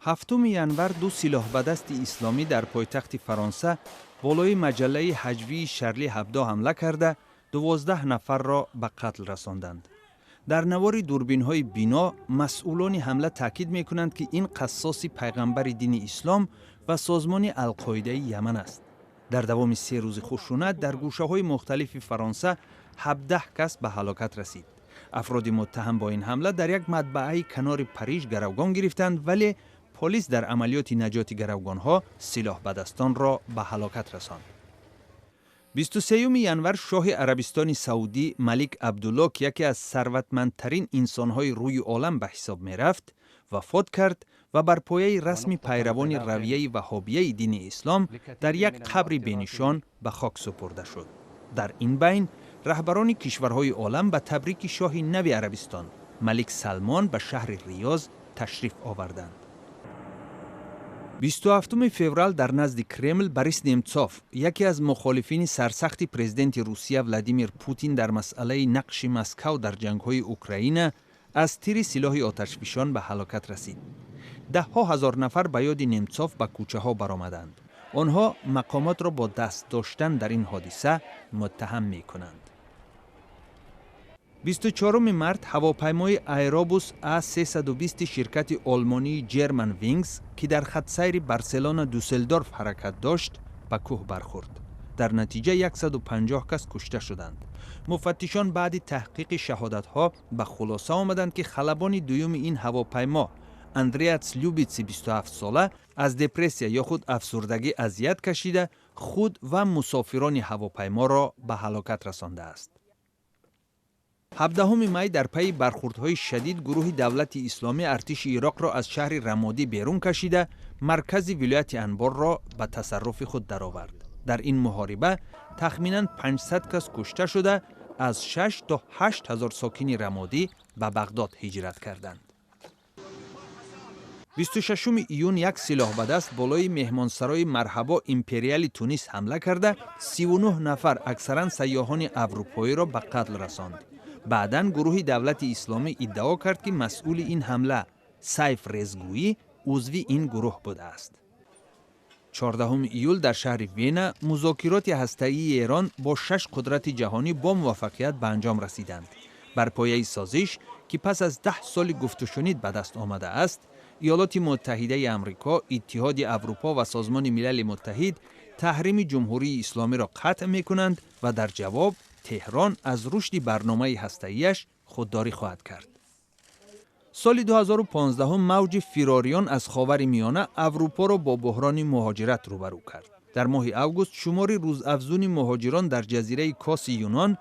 هفتم ینور دو سلاح به دست اسلامی در پایتخت فرانسه بالای مجله هجوی شارلی هبدو حمله کرده 12 نفر را به قتل رساندند. در نوار دوربین‌های بینا مسئولان حمله تاکید می‌کنند که این قصاص پیغمبر دین اسلام و سازمان القاعده یمن است. در دوام 3 روز خشونت در گوشه‌های مختلف فرانسه 17 کس به هلاکت رسید. افراد متهم با این حمله در یک مطبعه کنار پاریژ گروگان گرفتند، ولی پلیس در عملیات نجات گروگان‌ها سلاح به دستان را به هلاکت رساند. 23 ینور شاه عربستان سعودی ملک عبدالله که یکی از ثروتمندترین انسان‌های روی عالم به حساب می‌رفت، وفات کرد و بر پایه رسمی پیروان رویه وهابیه دین اسلام در یک قبر بینشان به خاک سپرده شد. در این بین رهبران کشورهای عالم به تبریک شاه نو عربستان ملک سلمان به شهر ریاض تشریف آوردند. 27 فوریه در نزد کرمل بوریس نمتسوف یکی از مخالفین سرسخت پرزیدنت روسیه ولادیمیر پوتین در مسئله نقش مسکو در جنگ‌های اوکراین از تیر سلاح آتشفشان به هلاکت رسید. ده‌ها هزار نفر به یاد نمتسوف به کوچه‌ها برآمدند. آنها مقامات را با دست داشتن در این حادثه متهم می‌کنند. 24 مارس هواپیمای ایروبوس A320 شرکت آلمانی جرمن وینگز که در خط سیر بارسلونا دوسلدورف حرکت داشت به کوه برخورد. در نتیجه 150 کس کشته شدند. مفتشان بعد تحقیق شهادت‌ها به خلاصه آمدند که خلبان دوم این هواپیما اندریاس لیوبیتس 27 ساله از دپرسیا یا خود افسردگی اذیت کشیده خود و مسافران هواپیما را به هلاکت رسانده است. 17 می در پی برخوردهای شدید گروه دولت اسلامی ارتش عراق را از شهر رمادی بیرون کشیده مرکز ولایت انبار را به تصرف خود درآورد. در این محاربه تخمیناً 500 کس کشته شده از 6 تا 8 هزار ساکن رمادی به بغداد هجرت کردند. 26 ایون یک سلاح به دست بالای مهمانسرای مرحبا امپریال تونس حمله کرده 39 نفر اکثرا سیاحان اروپایی را به قتل رساند. بعداً گروه دولت اسلامی ادعا کرد که مسئول این حمله سیف رزگویی عضو این گروه بوده است. 14 ایول در شهر وینا مذاکرات هسته‌ای ایران با 6 قدرت جهانی با موفقیت به انجام رسیدند. بر پایه سازش که پس از 10 سال گفت و شنید به دست آمده است، ایالات متحده آمریکا، اتحاد اروپا و سازمان ملل متحد تحریم جمهوری اسلامی را قطع می‌کنند و در جواب تهران از رشد برنامه هسته‌ایش خودداری خواهد کرد. سال 2015 موج فراریان از خاورمیانه اروپا را با بحران مهاجرت روبرو کرد. در ماه اوگوست شمار روزافزون مهاجران در جزیره کاس یونان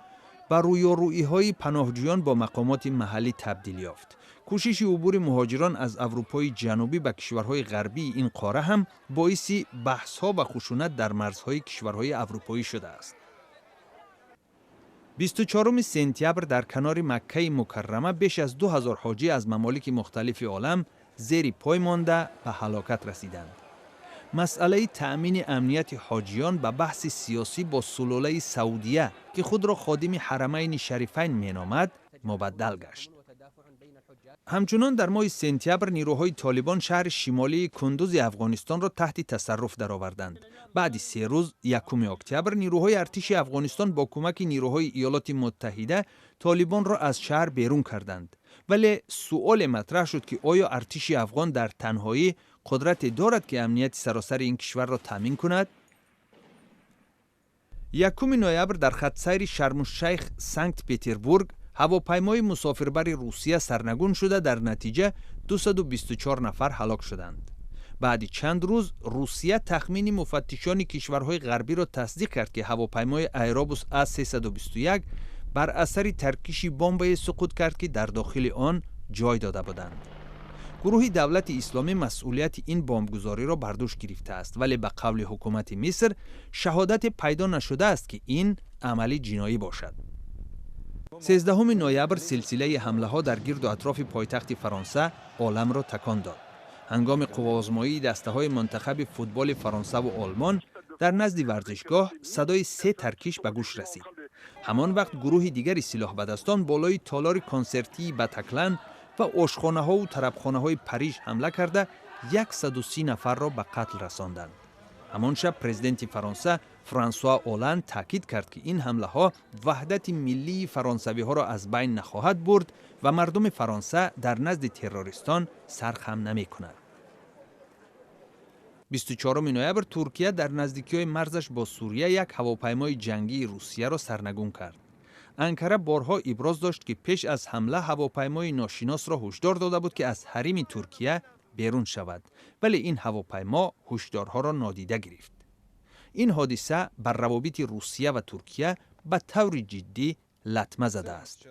به رویارویی‌های پناهجویان با مقامات محلی تبدیل یافت. کوشش عبور مهاجران از اروپای جنوبی به کشورهای غربی این قاره هم باعث بحث‌ها و خشونت در مرزهای کشورهای اروپایی شده است. 24 سپتامبر در کنار مکه مکرمه بیش از 2000 حاجی از ممالک مختلف عالم زیر پای مانده به هلاکت رسیدند. مسئله تأمین امنیت حاجیان به بحث سیاسی با سلوله سعودیه که خود را خادم حرمین شریفین مینامد مبدل گشت. همچنان در ماه سپتامبر نیروهای طالبان شهر شمالی کندوز افغانستان را تحت تصرف درآوردند. بعد 3 روز 1 اکتبر نیروهای ارتش افغانستان با کمک نیروهای ایالات متحده طالبان را از شهر بیرون کردند. ولی سوال مطرح شد که آیا ارتش افغان در تنهایی قدرت دارد که امنیت سراسر این کشور را تامین کند؟ 1 نوامبر در خط سیر شرم الشیخ سنت پترزبورگ هواپیمای مسافربر روسیه سرنگون شده در نتیجه 224 نفر هلاک شدند. بعد چند روز روسیه تخمین مفتشان کشورهای غربی را تصدیق کرد که هواپیمای ایروبوس A321 بر اثر ترکیش بمب سقوط کرد که در داخل آن جای داده بودند. گروه دولت اسلامی مسئولیت این بمبگذاری را بر دوش گرفته است، ولی به قول حکومت مصر شهادت پیدا نشده است که این عمل جنایی باشد. 13 نوامبر سلسله حمله ها در گرد و اطراف پایتخت فرانسه عالم را تکان داد. هنگام قوازمایی دسته های منتخب فوتبال فرانسه و آلمان در نزد ورزشگاه صدای 3 ترکش به گوش رسید. همان وقت گروه دیگری سلاح به دستان بالای تالار کنسرتی بتکلن و آشخانه ها و طربخانه های پاریژ حمله کرده 130 نفر را به قتل رساندند. همان شب پرزیدنت فرانسه فرانسوا اولاند تاکید کرد که این حمله ها وحدت ملی فرانسوی ها را از بین نخواهد برد و مردم فرانسه در نزد تروریستان سرخم نمی کند. 24 نوامبر ترکیه در نزدیکی مرزش با سوریه یک هواپیمای جنگی روسیه را سرنگون کرد. انکره بارها ابراز داشت که پیش از حمله هواپیمای ناشناس را هشدار داده بود که از حریم ترکیه بیرون شود، ولی این هواپیما هشدارها را نادیده گرفت. این حادثه بر روابط روسیه و ترکیه به طور جدی لطمه زده است.